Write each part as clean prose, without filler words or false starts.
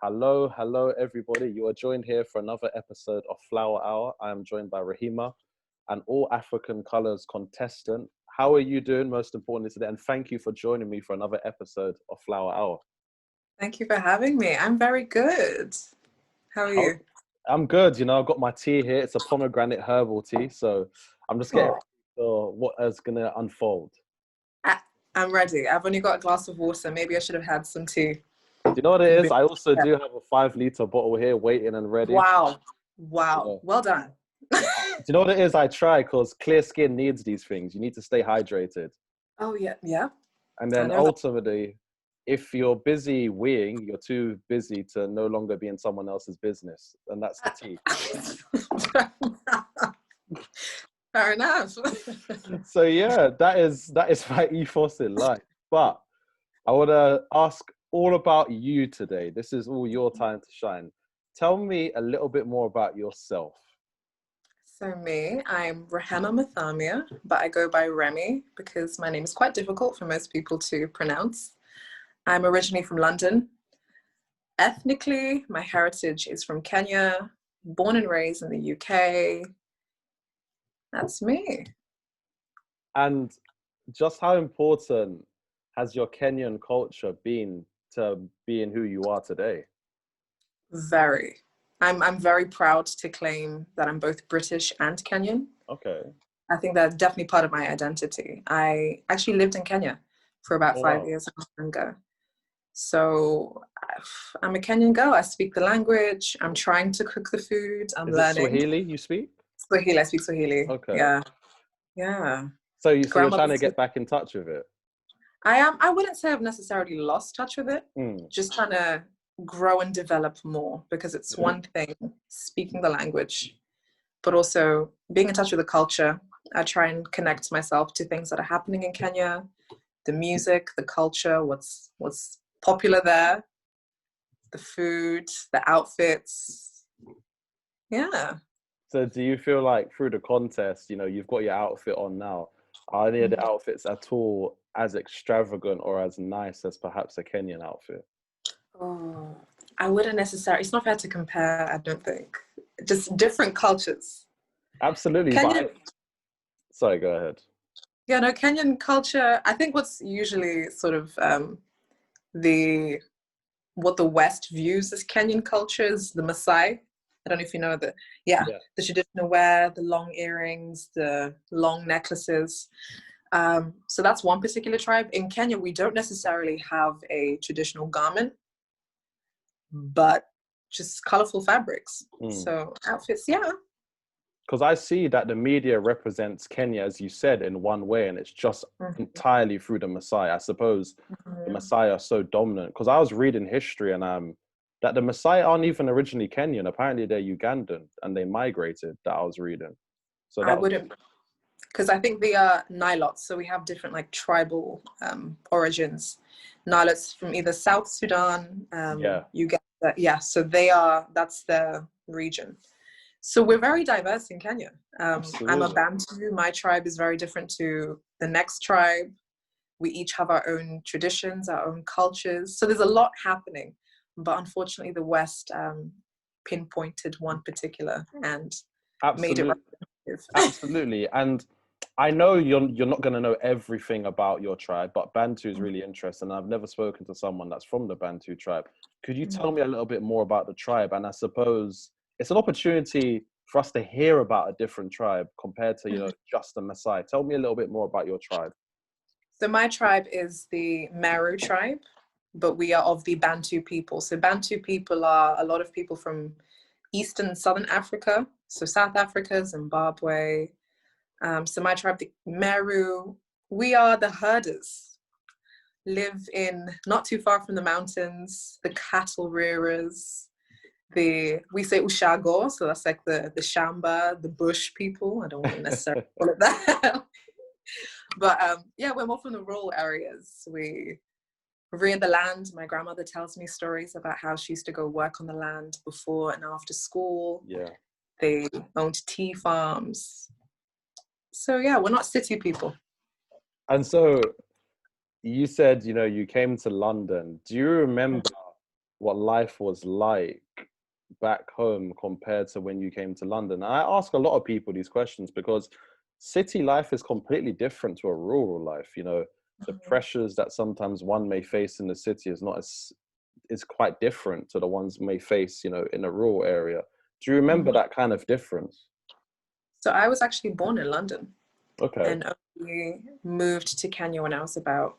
Hello, everybody. You are joined here for another episode of Flower Hour. I am joined by Rehema, an All African Colours contestant. How are you doing, most importantly, today? And thank you for joining me for another episode of Flower Hour. Thank you for having me. I'm very good. How are you? I'm good. You know, I've got my tea here. It's a pomegranate herbal tea. So I'm just getting ready for what is going to unfold. I'm ready. I've only got a glass of water. Maybe I should have had some tea. Do you know what it is? I also do have a 5-litre bottle here waiting and ready. Wow. Yeah. Well done. Do you know what it is? I try because clear skin needs these things. You need to stay hydrated. Oh, yeah. And then ultimately, if you're busy weeing, you're too busy to no longer be in someone else's business. And that's the tea. Fair enough. So yeah, that is my ethos in life. But I want to ask all about you today. This is all your time to shine. Tell me a little bit more about yourself. So me, I'm Rehema Mathamia, but I go by Remy because my name is quite difficult for most people to pronounce. I'm originally from London. Ethnically, my heritage is from Kenya, born and raised in the UK. That's me. And just how important has your Kenyan culture been to being who you are today? Very. I'm very proud to claim that I'm both British and Kenyan. Okay. I think that's definitely part of my identity. I actually lived in Kenya for about 5 years ago. So I'm a Kenyan girl. I speak the language. I'm trying to cook the food. I'm learning. Is it Swahili you speak? Swahili, I speak Swahili. Okay. Yeah. So you're trying to get back in touch with it? I wouldn't say I've necessarily lost touch with it. Just trying to grow and develop more, because it's one thing speaking the language, but also being in touch with the culture. I try and connect myself to things that are happening in Kenya, the music, the culture, what's popular there, the food, the outfits. Yeah. So do you feel like through the contest, you know, you've got your outfit on now, are any of the outfits at all as extravagant or as nice as perhaps a Kenyan outfit? Oh, I wouldn't necessarily. It's not fair to compare, I don't think. Just different cultures. Absolutely. Sorry, go ahead. Yeah, no, Kenyan culture, I think what's usually sort of what the West views as Kenyan culture is the Maasai. I don't know if you know the traditional wear, the long earrings, the long necklaces. So that's one particular tribe. In Kenya, we don't necessarily have a traditional garment, but just colorful fabrics. So outfits, yeah. Because I see that the media represents Kenya, as you said, in one way, and it's just entirely through the Maasai. I suppose the Maasai are so dominant. Because I was reading history and that the Maasai aren't even originally Kenyan. Apparently they're Ugandan and they migrated, that I was reading. So I wouldn't, because I think they are Nilots. So we have different like tribal origins. Nilots from either South Sudan, Uganda. Yeah, so that's their region. So we're very diverse in Kenya. I'm a Bantu. My tribe is very different to the next tribe. We each have our own traditions, our own cultures. So there's a lot happening. But unfortunately, the West pinpointed one particular and made it representative. Absolutely. And I know you're not going to know everything about your tribe, but Bantu is really interesting. I've never spoken to someone that's from the Bantu tribe. Could you tell me a little bit more about the tribe? And I suppose it's an opportunity for us to hear about a different tribe compared to, you know, just the Maasai. Tell me a little bit more about your tribe. So my tribe is the Meru tribe, but we are of the Bantu people. So Bantu people are a lot of people from Eastern and Southern Africa. So South Africa, Zimbabwe. So my tribe, the Meru, we are the herders. Live in not too far from the mountains, the cattle rearers. We say Ushago, so that's like the Shamba, the bush people. I don't want to necessarily call it that. But we're more from the rural areas. We rear the land. My grandmother tells me stories about how she used to go work on the land before and after school. Yeah. They owned tea farms. So yeah, we're not city people. And so you said, you know, you came to London. Do you remember what life was like back home compared to when you came to London. And I ask a lot of people these questions because city life is completely different to a rural life. You know, the pressures that sometimes one may face in the city is not as is quite different to the ones may face, you know, in a rural area. Do you remember that kind of difference? So I was actually born in London Okay. and only moved to Kenya when I was about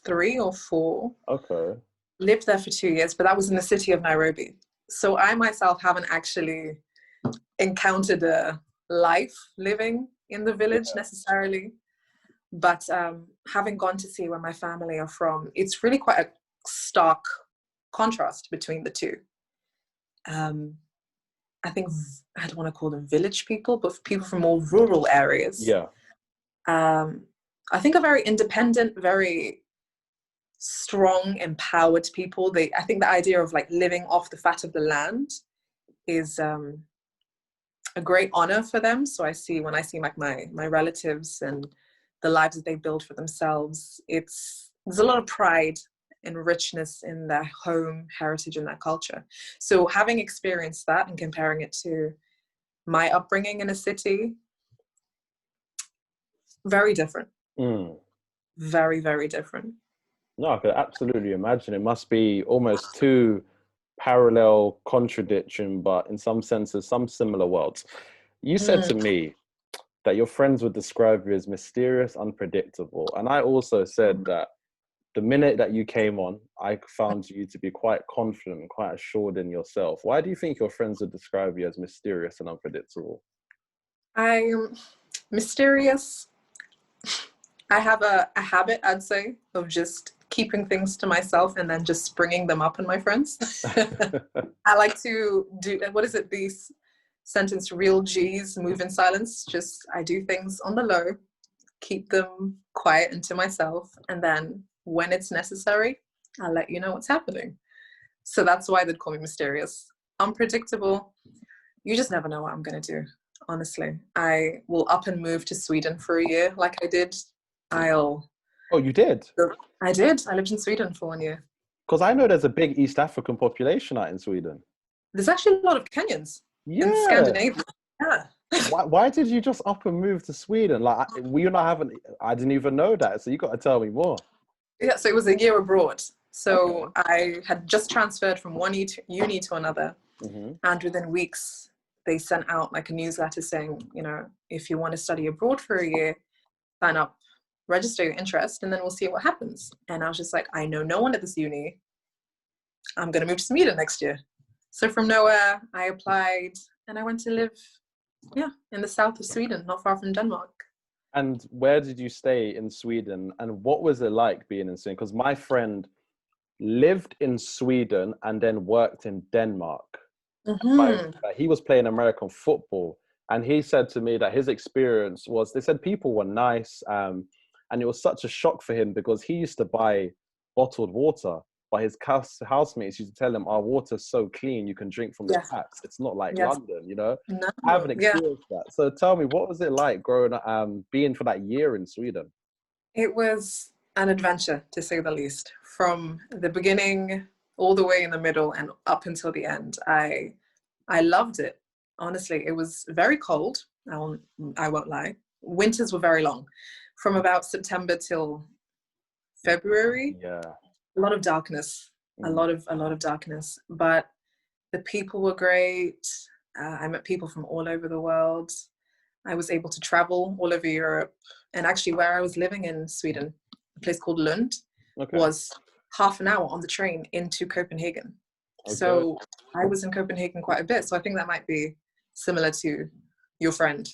3 or 4. Okay. Lived there for 2 years, but that was in the city of Nairobi. So I myself haven't actually encountered a life living in the village necessarily. But having gone to see where my family are from, it's really quite a stark contrast between the two. I think, I don't want to call them village people, but people from more rural areas. Yeah. I think are very independent, very strong, empowered people. I think the idea of like living off the fat of the land is a great honor for them. So when I see like my relatives and the lives that they build for themselves, there's a lot of pride and richness in their home heritage and their culture. So having experienced that and comparing it to my upbringing in a city, very different. Very, very different. No, I could absolutely imagine. It must be almost two parallel contradiction, but in some senses, some similar worlds. You said to me that your friends would describe you as mysterious, unpredictable. And I also said that the minute that you came on, I found you to be quite confident and quite assured in yourself. Why do you think your friends would describe you as mysterious and unpredictable? I'm mysterious. I have a habit, I'd say, of just keeping things to myself and then just springing them up on my friends. I like to do, what is it, these sentence, real G's move in silence. I do things on the low, keep them quiet and to myself. And then when it's necessary, I'll let you know what's happening. So that's why they'd call me mysterious. Unpredictable. You just never know what I'm going to do, honestly. I will up and move to Sweden for a year like I did. Oh, you did? I did. I lived in Sweden for 1 year. Because I know there's a big East African population out in Sweden. There's actually a lot of Kenyans in Scandinavia. Yeah. Why did you just up and move to Sweden? Like, I didn't even know that. So you got to tell me more. Yeah, so it was a year abroad. So I had just transferred from one uni to another. And within weeks, they sent out like a newsletter saying, you know, if you want to study abroad for a year, sign up, register your interest, and then we'll see what happens. And I was just like, I know no one at this uni. I'm going to move to Sweden next year. So from nowhere, I applied and I went to live, in the south of Sweden, not far from Denmark. And where did you stay in Sweden? And what was it like being in Sweden? Because my friend lived in Sweden and then worked in Denmark. He was playing American football. And he said to me that his experience was, they said people were nice. And it was such a shock for him because he used to buy bottled water. But his housemates used to tell him, our water's so clean, you can drink from the taps. It's not like London, you know? No, I haven't experienced that. So tell me, what was it like growing up, being for that year in Sweden? It was an adventure, to say the least. From the beginning, all the way in the middle and up until the end. I loved it. Honestly, it was very cold. I won't lie. Winters were very long. From about September till February. Yeah. A lot of darkness, a lot of darkness, but the people were great. I met people from all over the world. I was able to travel all over Europe, and actually where I was living in Sweden, a place called Lund, was half an hour on the train into Copenhagen. So I was in Copenhagen quite a bit. So I think that might be similar to your friend.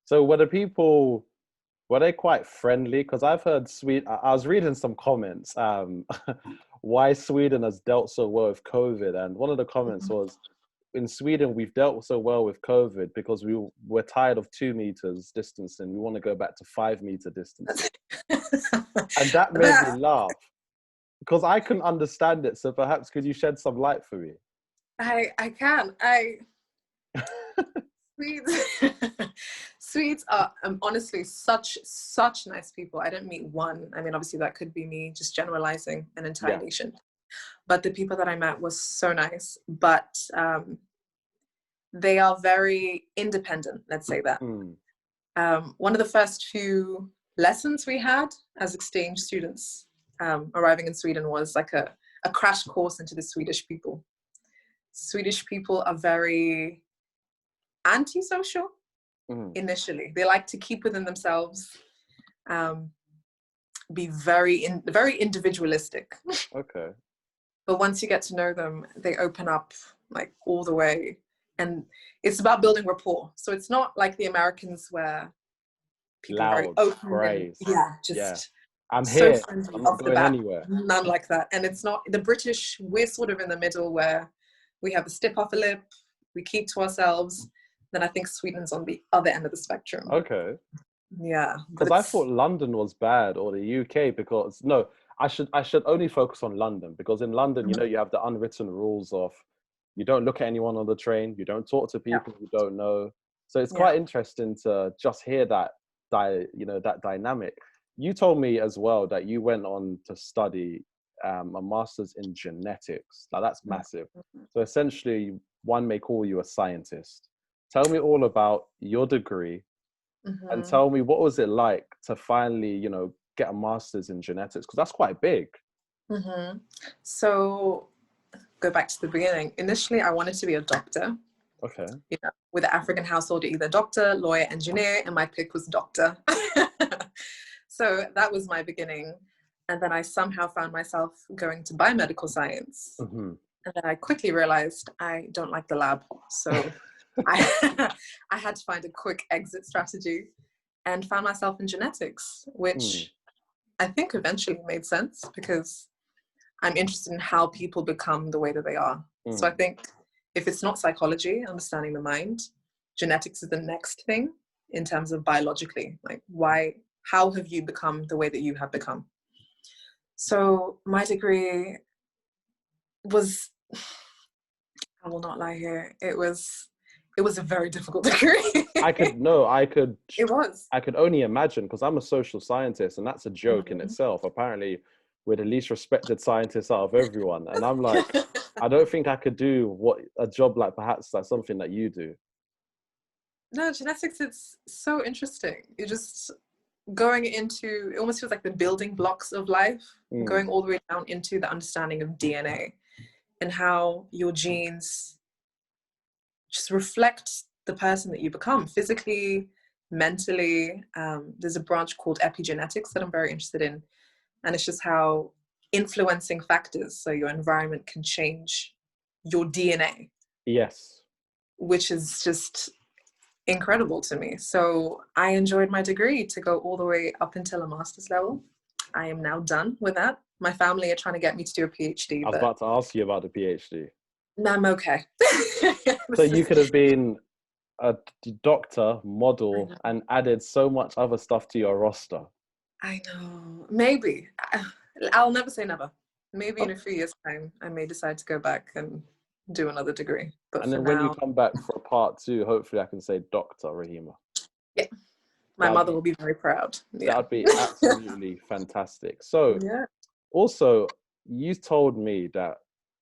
So were the people, were they quite friendly? Because I've heard I was reading some comments, why Sweden has dealt so well with COVID. And one of the comments was, in Sweden, we've dealt so well with COVID because we're tired of 2 meters distancing. We want to go back to 5 meter distancing. And that made me laugh because I couldn't understand it. So perhaps could you shed some light for me? I can. Swedes are honestly such nice people. I didn't meet one. I mean, obviously that could be me just generalizing an entire nation. but the people that I met was so nice. But they are very independent, let's say that. One of the first few lessons we had as exchange students arriving in Sweden was like a crash course into the Swedish people. Swedish people are very antisocial initially. They like to keep within themselves, be very individualistic. Okay. But once you get to know them, they open up like all the way. And it's about building rapport. So it's not like the Americans where people are very open. Praise. I'm so here. friendly I'm not off the going bat. anywhere. None like that. And it's not the British. We're sort of in the middle where we have a stiff upper lip. We keep to ourselves. Then I think Sweden's on the other end of the spectrum. Okay. Yeah. Because I thought London was bad, or the UK, because no, I should only focus on London, because in London, you know, you have the unwritten rules of you don't look at anyone on the train, you don't talk to people you don't know. So it's quite interesting to just hear that that dynamic. You told me as well that you went on to study a master's in genetics. Now that's massive. So essentially, one may call you a scientist. Tell me all about your degree, and tell me, what was it like to finally, get a master's in genetics? Because that's quite big. So go back to the beginning. Initially, I wanted to be a doctor. Okay. With an African household, either doctor, lawyer, engineer, and my pick was doctor. So that was my beginning. And then I somehow found myself going to biomedical science. And then I quickly realized I don't like the lab. So I had to find a quick exit strategy and found myself in genetics, which I think eventually made sense because I'm interested in how people become the way that they are. So I think if it's not psychology, understanding the mind, genetics is the next thing in terms of biologically, like how have you become the way that you have become? So my degree was, I will not lie here, it was a very difficult degree. It was. I could only imagine, because I'm a social scientist, and that's a joke in itself. Apparently, we're the least respected scientists out of everyone. And I'm like, I don't think I could do a job like perhaps like something that you do. No, genetics, it's so interesting. You're just going into, it almost feels like the building blocks of life, going all the way down into the understanding of DNA and how your genes just reflect the person that you become physically, mentally. There's a branch called epigenetics that I'm very interested in. And it's just how influencing factors, so your environment, can change your DNA. Yes. Which is just incredible to me. So I enjoyed my degree to go all the way up until a master's level. I am now done with that. My family are trying to get me to do a PhD. I was about to ask you about the PhD. No, I'm okay. So you could have been a doctor, model, and added so much other stuff to your roster. I know. Maybe. I'll never say never. Maybe in a few years' time, I may decide to go back and do another degree. But and then when you come back for part 2, hopefully I can say Dr. Rehema. Yeah. My mother will be very proud. Yeah. That'd be absolutely fantastic. So also, you told me that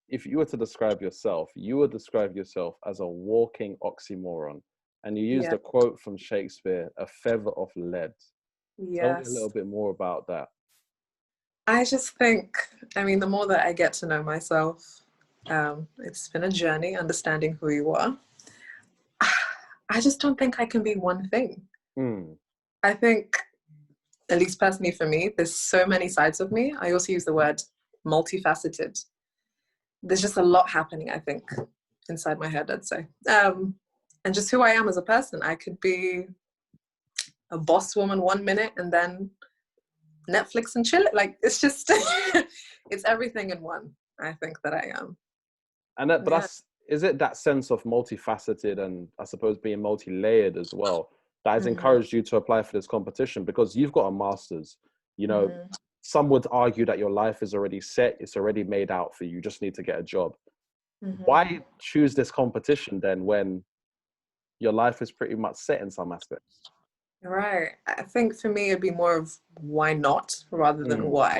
if you were to describe yourself, you would describe yourself as a walking oxymoron. And you used a quote from Shakespeare, a feather of lead. Yes. Tell me a little bit more about that. I just think, the more that I get to know myself, it's been a journey understanding who you are. I just don't think I can be one thing. I think, at least personally for me, there's so many sides of me. I also use the word multifaceted. There's just a lot happening, I think, inside my head, I'd say. And just who I am as a person. I could be a boss woman 1 minute and then Netflix and chill. Like, it's just, it's everything in one, I think, that I am. And is it that sense of multifaceted and I suppose being multi-layered as well that has encouraged you to apply for this competition? Because you've got a master's, some would argue that your life is already set, it's already made out for you, you just need to get a job. Why choose this competition then when your life is pretty much set in some aspects? Right. I think for me, it'd be more of why not rather than why.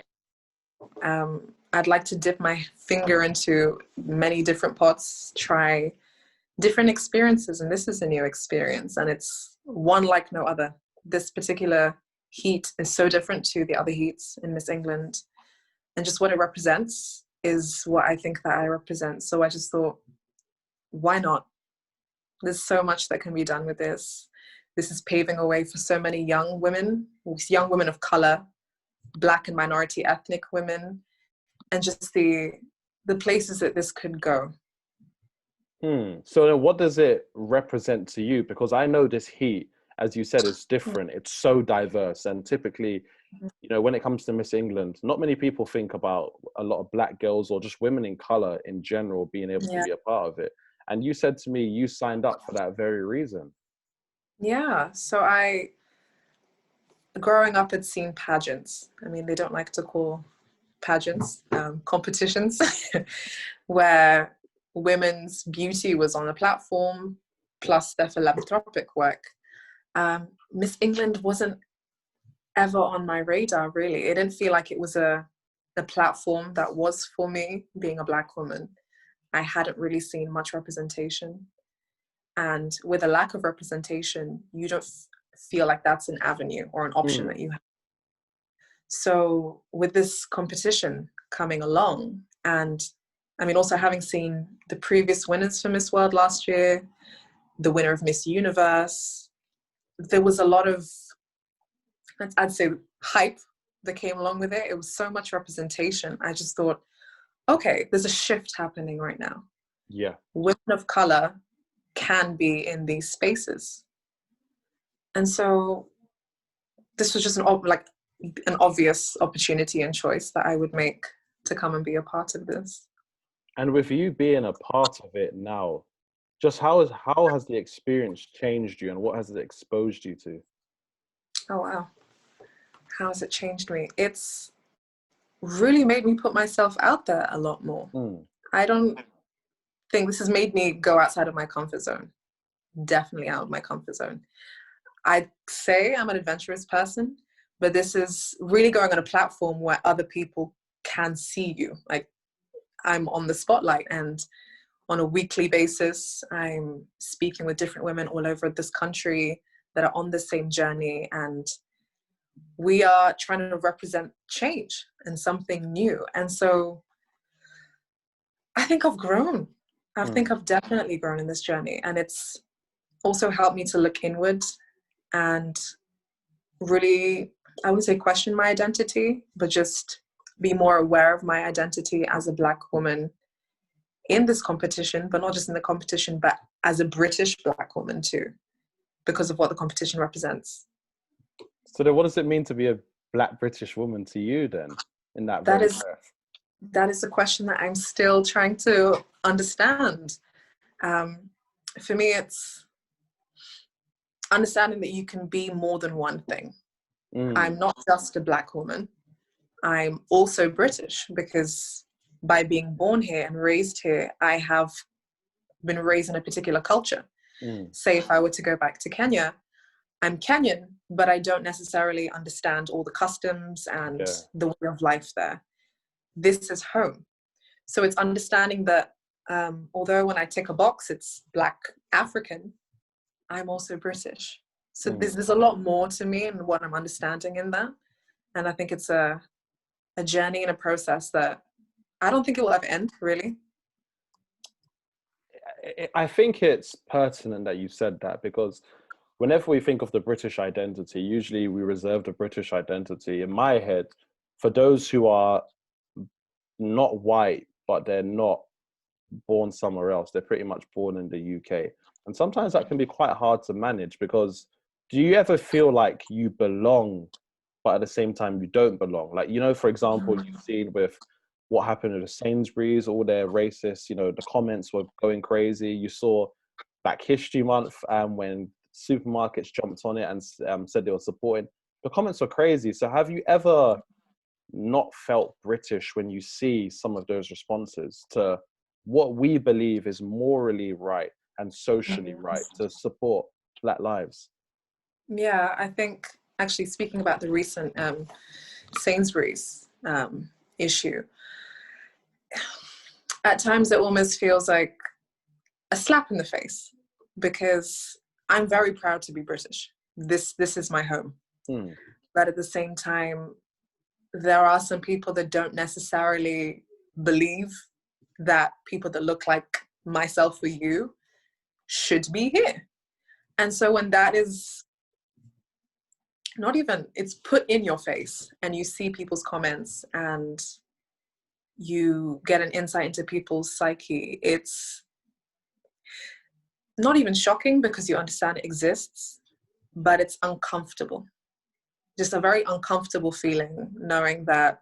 I'd like to dip my finger into many different pots, try different experiences. And this is a new experience, and it's one like no other. This particular heat is so different to the other heats in Miss England. And just what it represents is what I think that I represent. So I just thought, why not? There's so much that can be done with this. This is paving a way for so many young women of color, Black and minority ethnic women, and just the places that this could go. So then what does it represent to you? Because I know this heat, as you said, is different. It's so diverse. And typically, you know, when it comes to Miss England, not many people think about a lot of Black girls or just women in color in general being able to be a part of it. And you said to me, you signed up for that very reason. Yeah. So growing up, had seen pageants. I mean, they don't like to call pageants competitions where women's beauty was on a platform plus their philanthropic work. Miss England wasn't ever on my radar, really. It didn't feel like it was a platform that was for me, being a Black woman. I hadn't really seen much representation. And with a lack of representation, you don't feel like that's an avenue or an option that you have. So with this competition coming along, and I mean, also having seen the previous winners for Miss World last year, the winner of Miss Universe, there was a lot of, I'd say, hype that came along with it. It was so much representation. I just thought, okay, there's a shift happening right now. Yeah. Women of color can be in these spaces. And so this was just an obvious opportunity and choice that I would make to come and be a part of this. And with you being a part of it now, just how has the experience changed you, and what has it exposed you to? Oh, wow. How has it changed me? It's really made me put myself out there a lot more. I don't think this has made me go outside of my comfort zone. Definitely out of my comfort zone. I'd say I'm an adventurous person, but this is really going on a platform where other people can see you. Like, I'm on the spotlight, and on a weekly basis, I'm speaking with different women all over this country that are on the same journey, and we are trying to represent change and something new. And so I think I've grown. I think I've definitely grown in this journey, and it's also helped me to look inward and really, I wouldn't say question my identity, but just be more aware of my identity as a Black woman in this competition, but not just in the competition, but as a British Black woman too, because of what the competition represents. So then what does it mean to be a Black British woman to you then, in that That very is breath? That is a question that I'm still trying to understand. For me, it's understanding that you can be more than one thing. I'm not just a Black woman. I'm also British, because by being born here and raised here, I have been raised in a particular culture. Say if I were to go back to Kenya, I'm Kenyan, but I don't necessarily understand all the customs and the way of life there. This is home. So it's understanding that although when I tick a box, it's Black African, I'm also British. So there's a lot more to me and what I'm understanding in that. And I think it's a journey and a process that I don't think it will ever end, really. I think it's pertinent that you said that, because whenever we think of the British identity, usually we reserve the British identity, in my head, for those who are not white, but they're not born somewhere else. They're pretty much born in the UK. And sometimes that can be quite hard to manage, because do you ever feel like you belong, but at the same time you don't belong? Like, you know, for example, you've seen with what happened with the Sainsbury's, all their racists, you know, the comments were going crazy. You saw Black History Month when supermarkets jumped on it and said they were supporting. The comments were crazy. So have you ever not felt British when you see some of those responses to what we believe is morally right and socially right to support Black lives? Yeah, I think actually speaking about the recent Sainsbury's issue, At times it almost feels like a slap in the face, because I'm very proud to be British. This is my home. Mm. But at the same time, there are some people that don't necessarily believe that people that look like myself or you should be here. And so when that is not even, it's put in your face, and you see people's comments and you get an insight into people's psyche, it's not even shocking because you understand it exists, but it's uncomfortable. Just a very uncomfortable feeling, knowing that,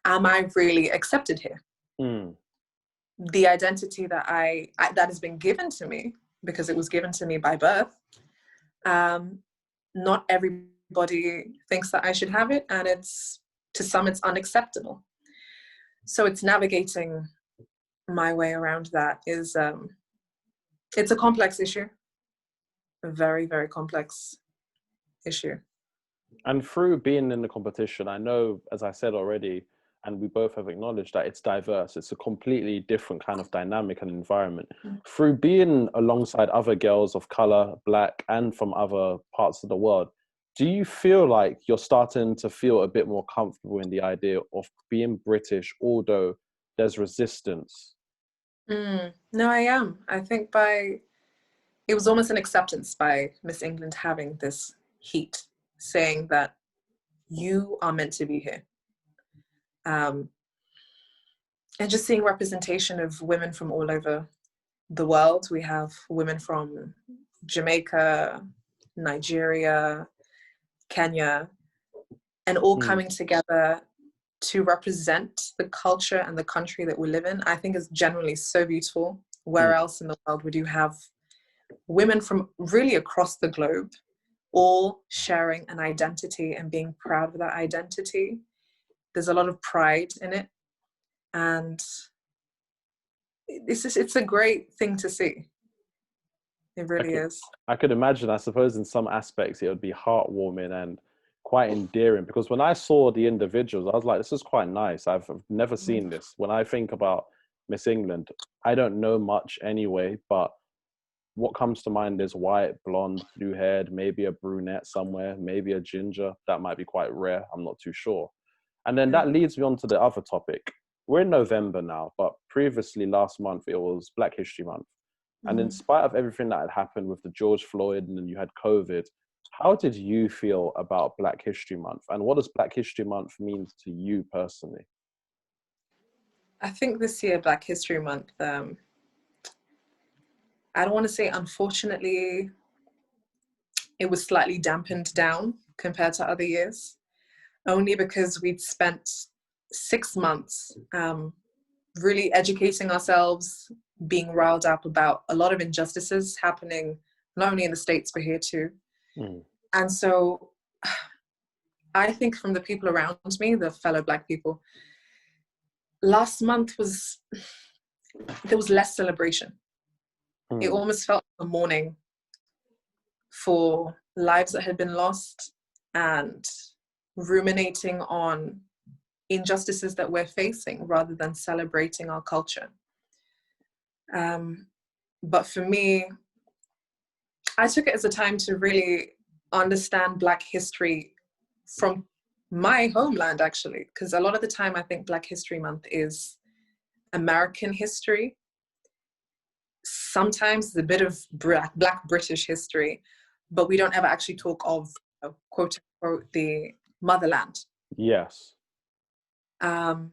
am I really accepted here? Mm. The identity that that has been given to me, because it was given to me by birth, not everybody thinks that I should have it, and to some it's unacceptable. So it's navigating my way around that is it's a complex issue, a very, very complex issue. And through being in the competition, I know, as I said already, and we both have acknowledged that it's diverse. It's a completely different kind of dynamic and environment. Mm. Through being alongside other girls of color, Black, and from other parts of the world, do you feel like you're starting to feel a bit more comfortable in the idea of being British, although there's resistance? No, I am. I think it was almost an acceptance by Miss England having this heat, saying that you are meant to be here. And just seeing representation of women from all over the world. We have women from Jamaica, Nigeria, Kenya, and all coming together to represent the culture and the country that we live in, I think is generally so beautiful. Where else in the world would you have women from really across the globe all sharing an identity and being proud of that identity? There's a lot of pride in it, and it's a great thing to see. It really is. I could imagine, I suppose in some aspects it would be heartwarming and quite endearing, because when I saw the individuals, I was like, this is quite nice. I've never seen this. When I think about Miss England, I don't know much anyway, but what comes to mind is white, blonde, blue haired, maybe a brunette somewhere, maybe a ginger. That might be quite rare. I'm not too sure. And then that leads me on to the other topic. We're in November now, but previously last month, it was Black History Month. And in spite of everything that had happened with the George Floyd, and then you had COVID, how did you feel about Black History Month? And what does Black History Month mean to you personally? I think this year, Black History Month, I don't want to say unfortunately, it was slightly dampened down compared to other years, only because we'd spent 6 months really educating ourselves, being riled up about a lot of injustices happening, not only in the States, but here too. And so I think from the people around me, the fellow Black people, last month there was less celebration. It almost felt like a mourning for lives that had been lost and ruminating on injustices that we're facing rather than celebrating our culture. But for me, I took it as a time to really understand Black history from my homeland, actually, because a lot of the time I think Black History Month is American history. Sometimes a bit of Black British history, but we don't ever actually talk of, quote unquote, the motherland. Yes. And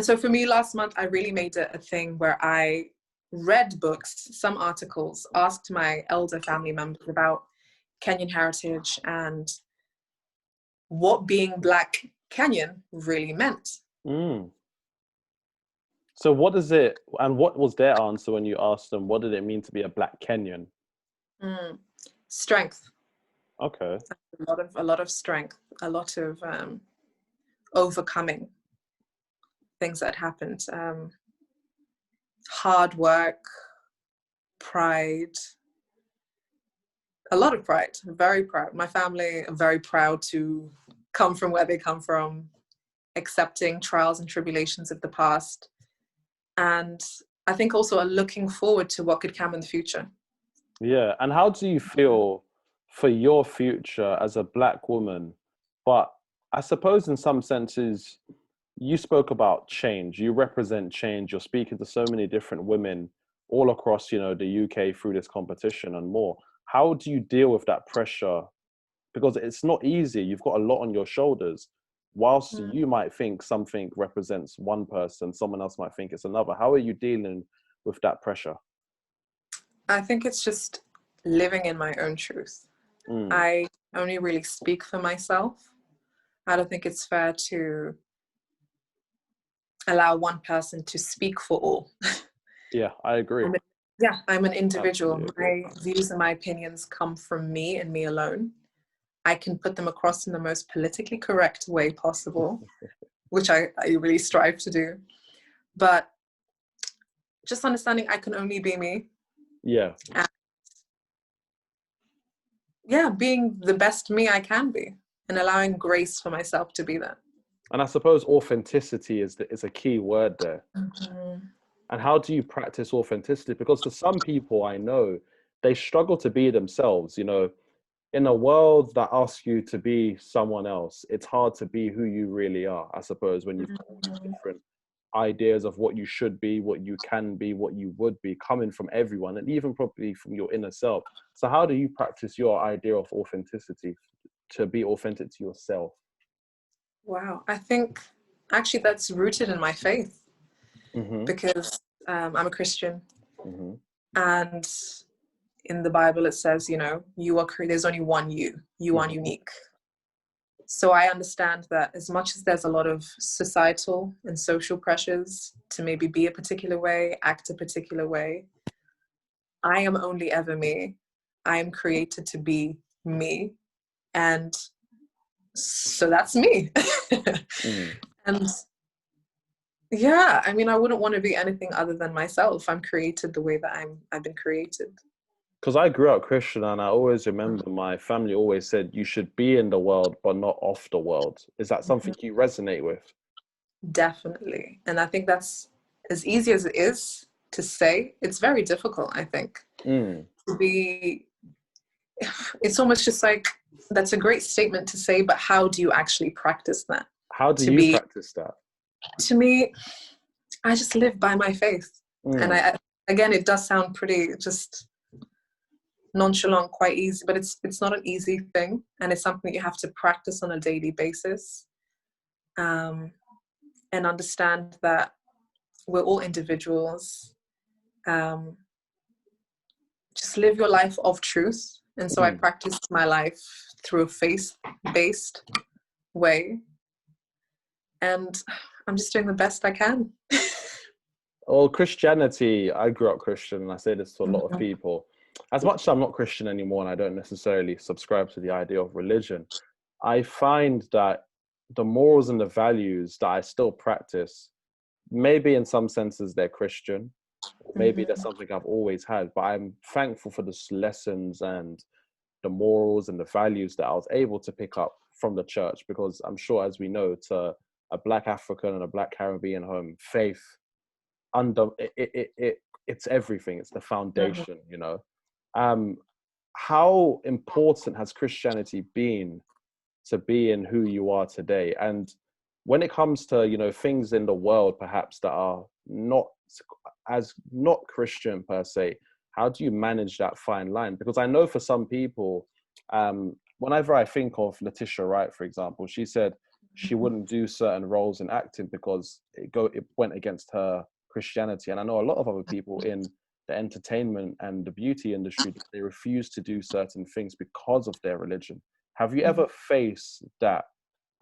so for me last month, I really made it a thing where I read books, some articles, asked my elder family members about Kenyan heritage and what being Black Kenyan really meant. So what is it, and what was their answer when you asked them, what did it mean to be a Black Kenyan? Strength. Okay. A lot of strength, a lot of overcoming things that happened. Hard work, pride, a lot of pride, very proud. My family are very proud to come from where they come from, accepting trials and tribulations of the past, and I think also are looking forward to what could come in the future. Yeah. And how do you feel for your future as a Black woman? But I suppose in some senses, you spoke about change. You represent change. You're speaking to so many different women all across, the UK through this competition and more. How do you deal with that pressure? Because it's not easy. You've got a lot on your shoulders. Whilst you might think something represents one person, someone else might think it's another. How are you dealing with that pressure? I think it's just living in my own truth. I only really speak for myself. I don't think it's fair to allow one person to speak for all. Yeah, I agree. I'm an individual. Absolutely. My views and my opinions come from me and me alone. I can put them across in the most politically correct way possible, which I really strive to do. But just understanding I can only be me. Yeah. And being the best me I can be and allowing grace for myself to be that. And I suppose authenticity is a key word there. Mm-hmm. And how do you practice authenticity? Because for some people I know, they struggle to be themselves. In a world that asks you to be someone else, it's hard to be who you really are, I suppose, when you've got different ideas of what you should be, what you can be, what you would be, coming from everyone, and even probably from your inner self. So how do you practice your idea of authenticity to be authentic to yourself? Wow. I think actually that's rooted in my faith, because I'm a Christian. And in the Bible, it says, you are there's only one you. You are unique. So I understand that as much as there's a lot of societal and social pressures to maybe be a particular way, act a particular way, I am only ever me. I am created to be me. And so that's me. And yeah, I mean, I wouldn't want to be anything other than myself. I'm created the way that I've been created. Because I grew up Christian, and I always remember my family always said you should be in the world but not of the world. Is that something you resonate with? Definitely. And I think that's, as easy as it is to say, it's very difficult, I think. To be, it's almost just like, that's a great statement to say, but how do you actually practice that? How do you practice that? To me, I just live by my faith. And again, it does sound pretty just nonchalant, quite easy, but it's not an easy thing, and it's something you have to practice on a daily basis, and understand that we're all individuals. Just live your life of truth. And so I practiced my life through a faith-based way, and I'm just doing the best I can. Well, Christianity, I grew up Christian, and I say this to a lot of people. As much as I'm not Christian anymore and I don't necessarily subscribe to the idea of religion, I find that the morals and the values that I still practice, maybe in some senses they're Christian, or maybe there's something I've always had, but I'm thankful for the lessons and the morals and the values that I was able to pick up from the church, because I'm sure, as we know, to a Black African and a Black Caribbean home, faith it's everything. It's the foundation. How important has Christianity been to being who you are today? And when it comes to things in the world perhaps that are not Christian per se, how do you manage that fine line? Because I know for some people, whenever I think of Letitia Wright, for example, she said she wouldn't do certain roles in acting because it went against her Christianity. And I know a lot of other people in the entertainment and the beauty industry, they refuse to do certain things because of their religion. Have you ever faced that?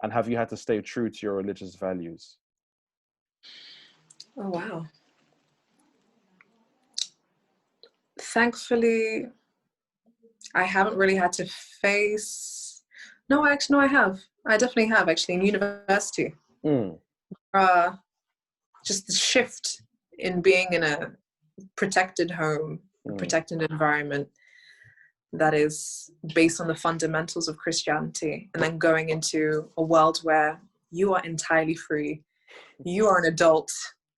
And have you had to stay true to your religious values? Oh, wow. Thankfully, I haven't really had to face... No, actually, no, I have. I definitely have, actually, in university. Just the shift in being in a protected home, a protected environment that is based on the fundamentals of Christianity, and then going into a world where you are entirely free. You are an adult.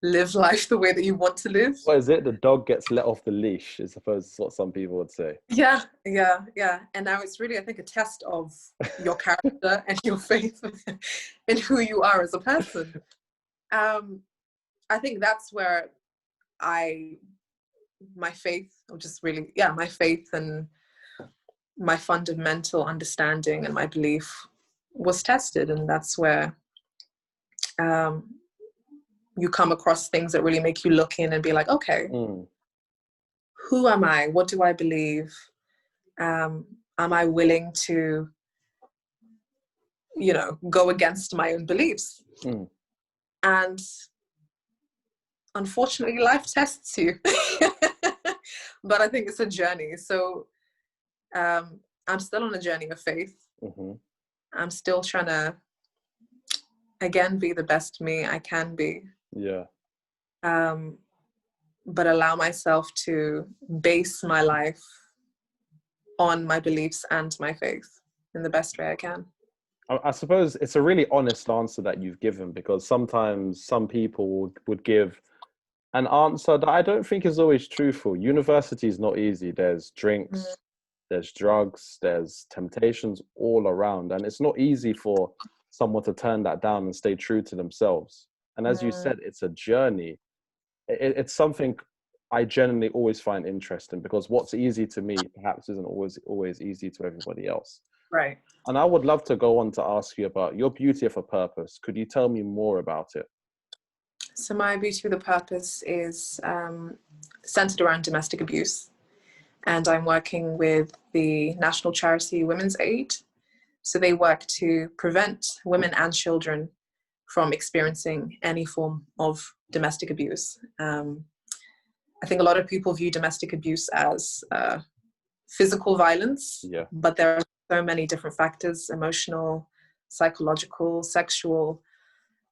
live life the way that you want to live. What is it? The dog gets let off the leash, I suppose is what some people would say. Yeah. And now it's really, I think, a test of your character and your faith in who you are as a person. I think that's where my faith and my fundamental understanding and my belief was tested. And that's where you come across things that really make you look in and be like, okay, who am I? What do I believe? Am I willing to, go against my own beliefs? And unfortunately, life tests you. But I think it's a journey. So I'm still on a journey of faith. I'm still trying to, again, be the best me I can be. Yeah. But allow myself to base my life on my beliefs and my faith in the best way I can. I suppose it's a really honest answer that you've given, because sometimes some people would give an answer that I don't think is always truthful. University is not easy. There's drinks, there's drugs, there's temptations all around. And it's not easy for someone to turn that down and stay true to themselves. And as you said, it's a journey. It's something I generally always find interesting, because what's easy to me perhaps isn't always easy to everybody else. Right. And I would love to go on to ask you about your beauty of a purpose. Could you tell me more about it? So my beauty of the purpose is centered around domestic abuse. And I'm working with the national charity Women's Aid. So they work to prevent women and children from experiencing any form of domestic abuse. I think a lot of people view domestic abuse as physical violence, but there are so many different factors: emotional, psychological, sexual.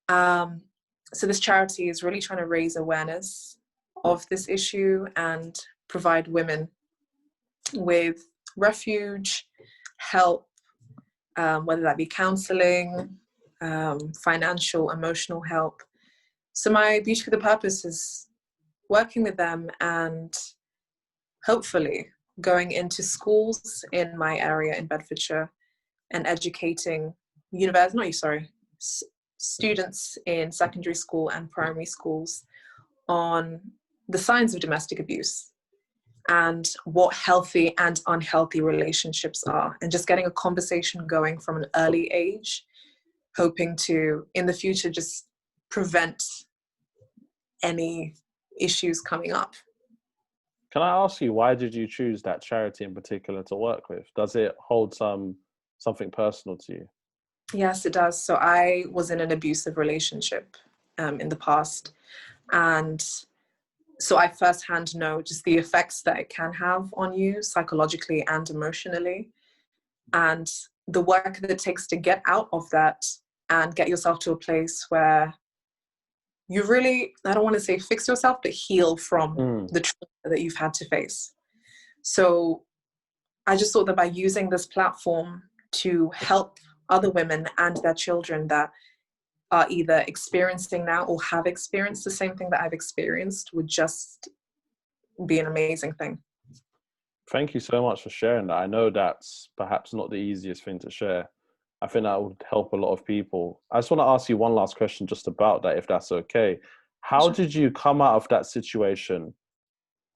So this charity is really trying to raise awareness of this issue and provide women with refuge, help, whether that be counseling, financial, emotional help. So my beauty for the purpose is working with them and hopefully going into schools in my area in Bedfordshire and educating students in secondary school and primary schools on the signs of domestic abuse and what healthy and unhealthy relationships are, and just getting a conversation going from an early age, hoping to, in the future, just prevent any issues coming up. Can I ask you, why did you choose that charity in particular to work with? Does it hold something personal to you? Yes, it does. So I was in an abusive relationship in the past. And so I firsthand know just the effects that it can have on you psychologically and emotionally. And the work that it takes to get out of that and get yourself to a place where you really, I don't want to say fix yourself, but heal from the trauma that you've had to face. So I just thought that by using this platform to help other women and their children that are either experiencing now or have experienced the same thing that I've experienced would just be an amazing thing. Thank you so much for sharing that. I know that's perhaps not the easiest thing to share. I think that would help a lot of people. I just want to ask you one last question just about that, if that's okay. How did you come out of that situation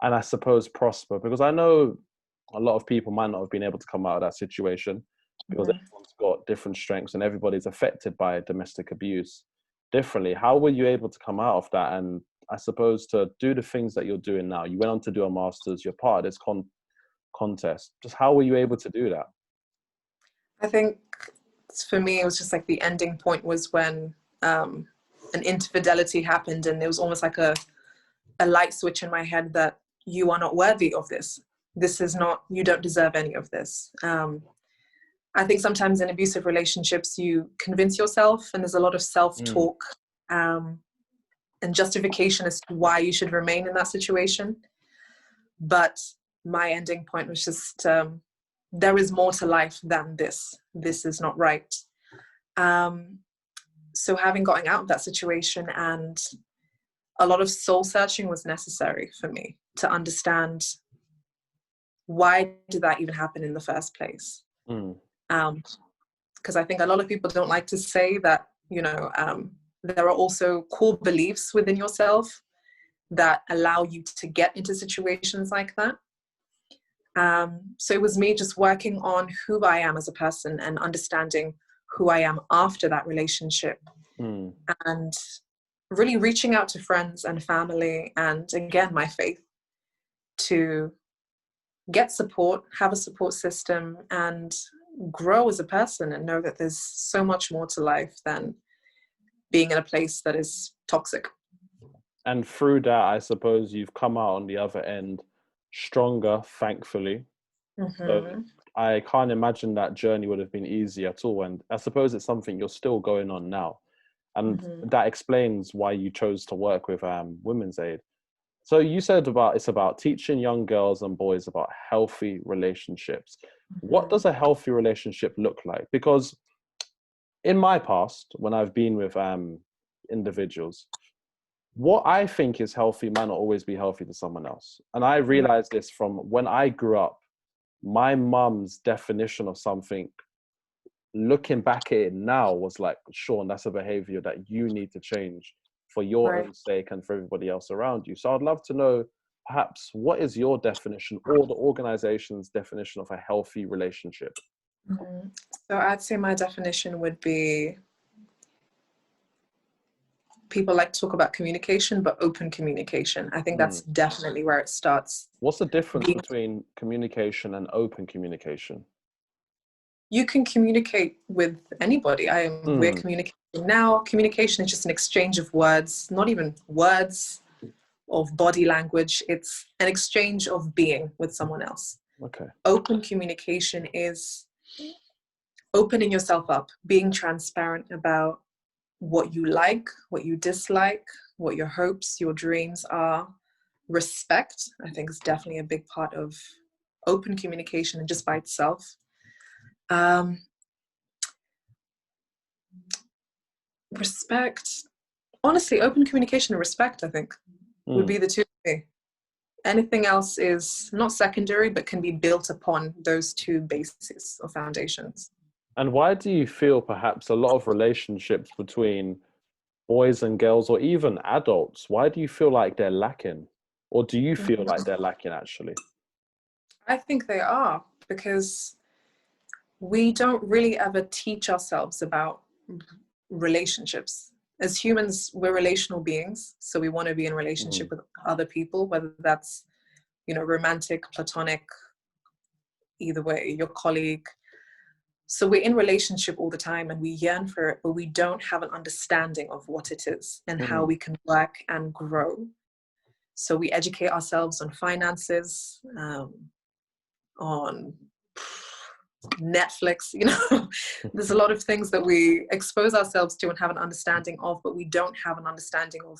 and I suppose prosper? Because I know a lot of people might not have been able to come out of that situation because everyone's got different strengths and everybody's affected by domestic abuse differently. How were you able to come out of that and I suppose to do the things that you're doing now? You went on to do a master's, you're part of this contest. Just how were you able to do that? I think for me, it was just like the ending point was when an infidelity happened, and it was almost like a light switch in my head that you are not worthy of this. This is not, you don't deserve any of this. I think sometimes in abusive relationships, you convince yourself, and there's a lot of self-talk and justification as to why you should remain in that situation. But my ending point was just, there is more to life than this. This is not right. So having gotten out of that situation and a lot of soul searching was necessary for me to understand why did that even happen in the first place. Because I think a lot of people don't like to say that, there are also core beliefs within yourself that allow you to get into situations like that. So it was me just working on who I am as a person and understanding who I am after that relationship, and really reaching out to friends and family and, again, my faith, to get support, have a support system, and grow as a person and know that there's so much more to life than being in a place that is toxic. And through that, I suppose you've come out on the other end stronger, thankfully. So I can't imagine that journey would have been easy at all. And I suppose it's something you're still going on now. And that explains why you chose to work with Women's Aid. So you said it's about teaching young girls and boys about healthy relationships. What does a healthy relationship look like? Because in my past, when I've been with individuals, what I think is healthy might not always be healthy to someone else. And I realized this from when I grew up. My mum's definition of something, looking back at it now, was like, Sean, that's a behavior that you need to change for your own sake and for everybody else around you. So I'd love to know, perhaps, what is your definition or the organization's definition of a healthy relationship? So I'd say my definition would be, people like to talk about communication, but open communication. I think that's definitely where it starts. What's the difference between communication and open communication? You can communicate with anybody. We're communicating now. Communication is just an exchange of words, not even words, of body language. It's an exchange of being with someone else. Okay. Open communication is opening yourself up, being transparent about what you like, what you dislike, what your hopes, your dreams are. Respect, I think, is definitely a big part of open communication, and just by itself. Respect, honestly, open communication and respect, I think, would be the two. Anything else is not secondary, but can be built upon those two bases or foundations. And why do you feel perhaps a lot of relationships between boys and girls, or even adults, why do you feel like they're lacking? Or do you feel like they're lacking, actually? I think they are, because we don't really ever teach ourselves about relationships. As humans, we're relational beings, so we want to be in relationship with other people, whether that's, romantic, platonic, either way, your colleague. So we're in relationship all the time and we yearn for it, but we don't have an understanding of what it is and how we can work and grow. So we educate ourselves on finances, on Netflix, there's a lot of things that we expose ourselves to and have an understanding of, but we don't have an understanding of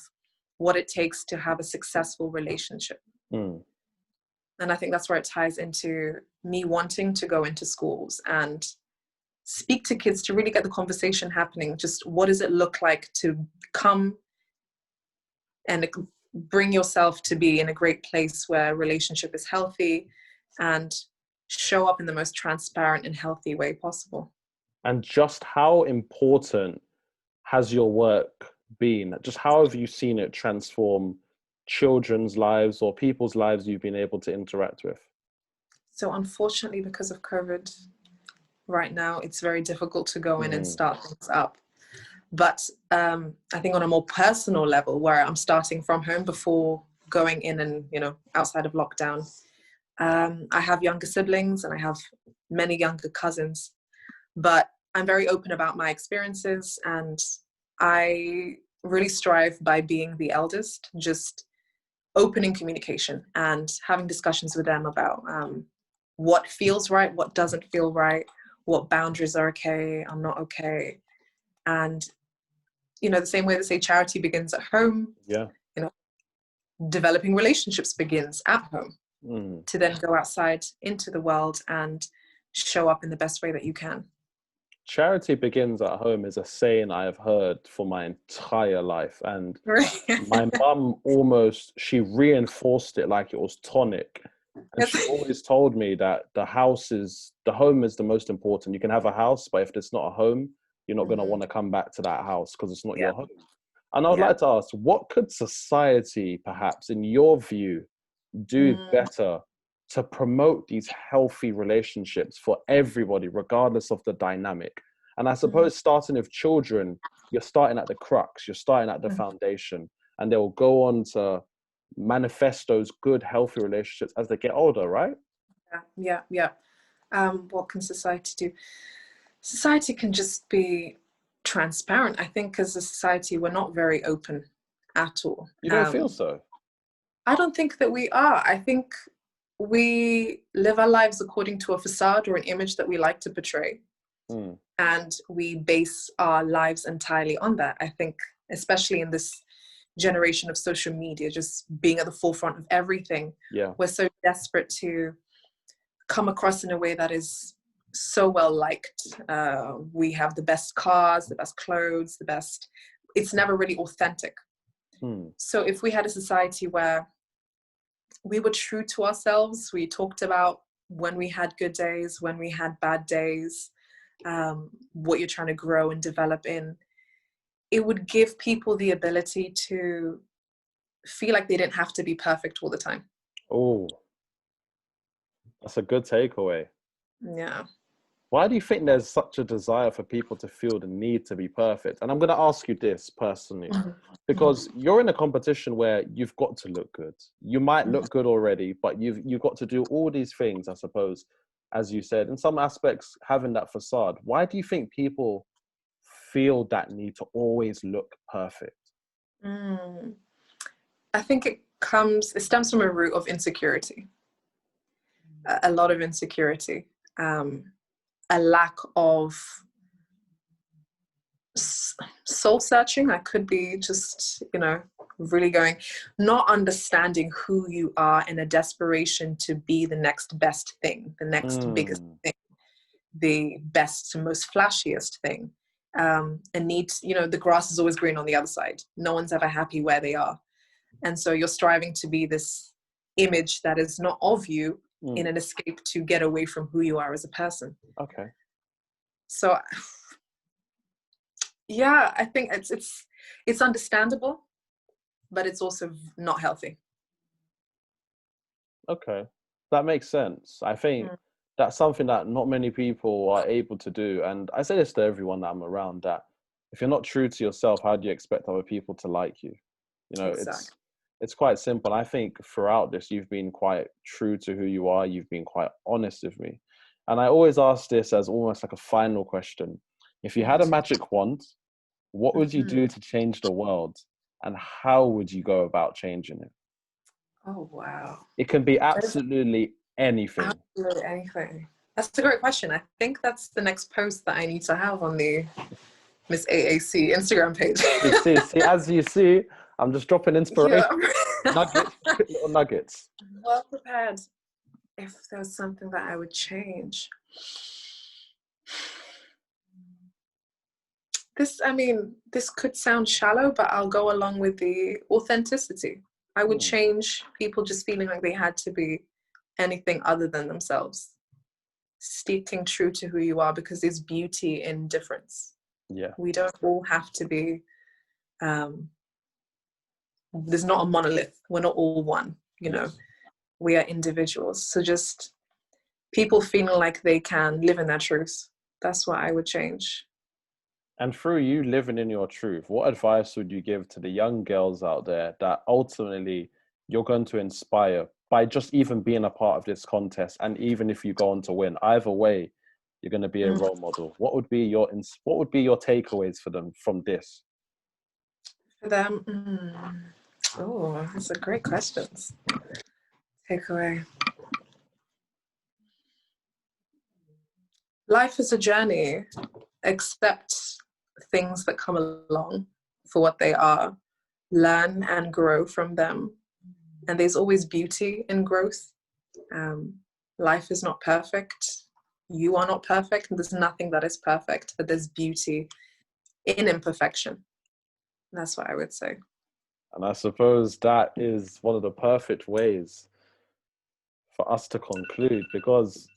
what it takes to have a successful relationship. And I think that's where it ties into me wanting to go into schools and speak to kids to really get the conversation happening. Just what does it look like to come and bring yourself to be in a great place where relationship is healthy, and show up in the most transparent and healthy way possible. And just how important has your work been? Just how have you seen it transform children's lives or people's lives you've been able to interact with? So unfortunately, because of COVID, right now it's very difficult to go in and start things up. But I think on a more personal level, where I'm starting from home before going in and, outside of lockdown, I have younger siblings and I have many younger cousins, but I'm very open about my experiences, and I really strive by being the eldest, just opening communication and having discussions with them about what feels right, what doesn't feel right, what boundaries are okay, are not okay. And, the same way they say charity begins at home, developing relationships begins at home. To then go outside into the world and show up in the best way that you can. charity begins at home is a saying I have heard for my entire life. And my mum she reinforced it like it was tonic. And she always told me that the home is the most important. You can have a house, but if it's not a home, you're not going to want to come back to that house because it's not your home. And I would like to ask, what could society, perhaps, in your view, do better to promote these healthy relationships for everybody, regardless of the dynamic? And I suppose starting with children, you're starting at the crux, you're starting at the foundation, and they'll go on to manifest those good, healthy relationships as they get older, right? Yeah. What can society do? Society can just be transparent. I think as a society, we're not very open at all. You don't feel so? I don't think that we are. I think we live our lives according to a facade or an image that we like to portray. And we base our lives entirely on that. I think, especially in this generation of social media, just being at the forefront of everything, we're so desperate to come across in a way that is so well liked. We have the best cars, the best clothes, it's never really authentic. So if we had a society where we were true to ourselves, we talked about when we had good days, when we had bad days, what you're trying to grow and develop in, it would give people the ability to feel like they didn't have to be perfect all the time. Oh, that's a good takeaway. Yeah. Why do you think there's such a desire for people to feel the need to be perfect? And I'm going to ask you this personally, because you're in a competition where you've got to look good. You might look good already, but you've got to do all these things, I suppose, as you said, in some aspects, having that facade. Why do you think people feel that need to always look perfect? I think it stems from a root of insecurity, a lot of insecurity, a lack of soul searching. I could be just, really not understanding who you are in a desperation to be the next best thing, the next biggest thing, the best and most flashiest thing. And needs, the grass is always green on the other side. No one's ever happy where they are. And so you're striving to be this image that is not of you in an escape to get away from who you are as a person. Okay. So, yeah, I think it's understandable, but it's also not healthy. Okay. That makes sense. I think that's something that not many people are able to do. And I say this to everyone that I'm around, that if you're not true to yourself, how do you expect other people to like you? Exactly. It's quite simple. I think throughout this, you've been quite true to who you are. You've been quite honest with me. And I always ask this as almost like a final question. If you had a magic wand, what would you do to change the world? And how would you go about changing it? Oh, wow. It can be absolutely anything. Absolutely anything. That's a great question. I think that's the next post that I need to have on the MISS AAC Instagram page. see, as you see, I'm just dropping inspiration. Nuggets, little nuggets. Well prepared. If there was something that I would change. This could sound shallow, but I'll go along with the authenticity. I would change people just feeling like they had to be anything other than themselves. Sticking true to who you are, because there's beauty in difference. Yeah. We don't all have to be, there's not a monolith. We're not all one, Yes. We are individuals. So just people feeling like they can live in their truth. That's what I would change. And through you living in your truth, what advice would you give to the young girls out there that ultimately you're going to inspire by just even being a part of this contest? And even if you go on to win, either way, you're going to be a role model. What would be your takeaways for them from this? For them, oh, that's a great question. Takeaway. Life is a journey. Accept things that come along for what they are. Learn and grow from them. And there's always beauty in growth. Life is not perfect. you are not perfect, and there's nothing that is perfect, but there's beauty in imperfection. That's what I would say. And I suppose that is one of the perfect ways for us to conclude, because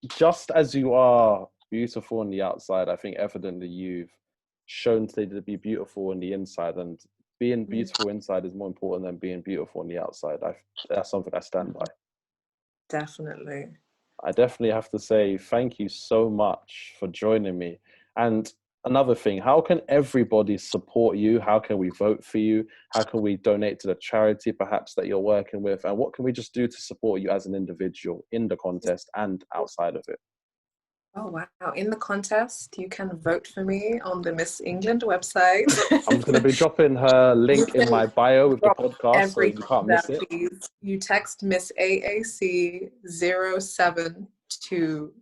just as you are beautiful on the outside, I think evidently you've shown today to be beautiful on the inside, and being beautiful inside is more important than being beautiful on the outside. That's something I stand by. Definitely. I definitely have to say thank you so much for joining me. And another thing, how can everybody support you? How can we vote for you? How can we donate to the charity perhaps that you're working with? And what can we just do to support you as an individual in the contest and outside of it? Oh, wow. In the contest, you can vote for me on the Miss England website. I'm just going to be dropping her link in my bio with the podcast, so you can't miss it. Please. You text Miss AAC07 to,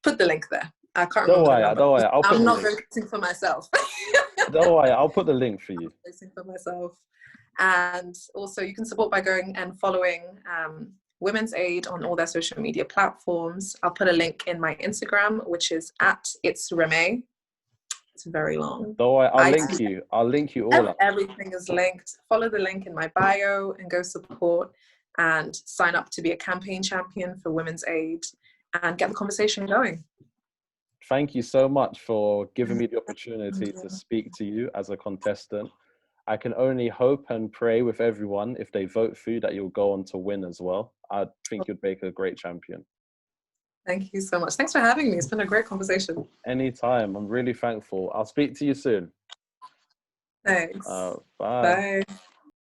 put the link there. I can't remember the number. Don't worry, I'll put I'm the not link. voting for myself. Don't worry, I'll put the link for you. Voting for myself. And also you can support by going and following Women's Aid on all their social media platforms. I'll put a link in my Instagram, which is @itsreme. It's very long. Don't worry, I'll link you all up. Everything is linked. Follow the link in my bio and go support and sign up to be a campaign champion for Women's Aid and get the conversation going. Thank you so much for giving me the opportunity to speak to you as a contestant. I can only hope and pray with everyone, if they vote for you, that you'll go on to win as well. I think you'd make a great champion. Thank you so much. Thanks for having me. It's been a great conversation. Anytime. I'm really thankful. I'll speak to you soon. Thanks. Bye. Bye.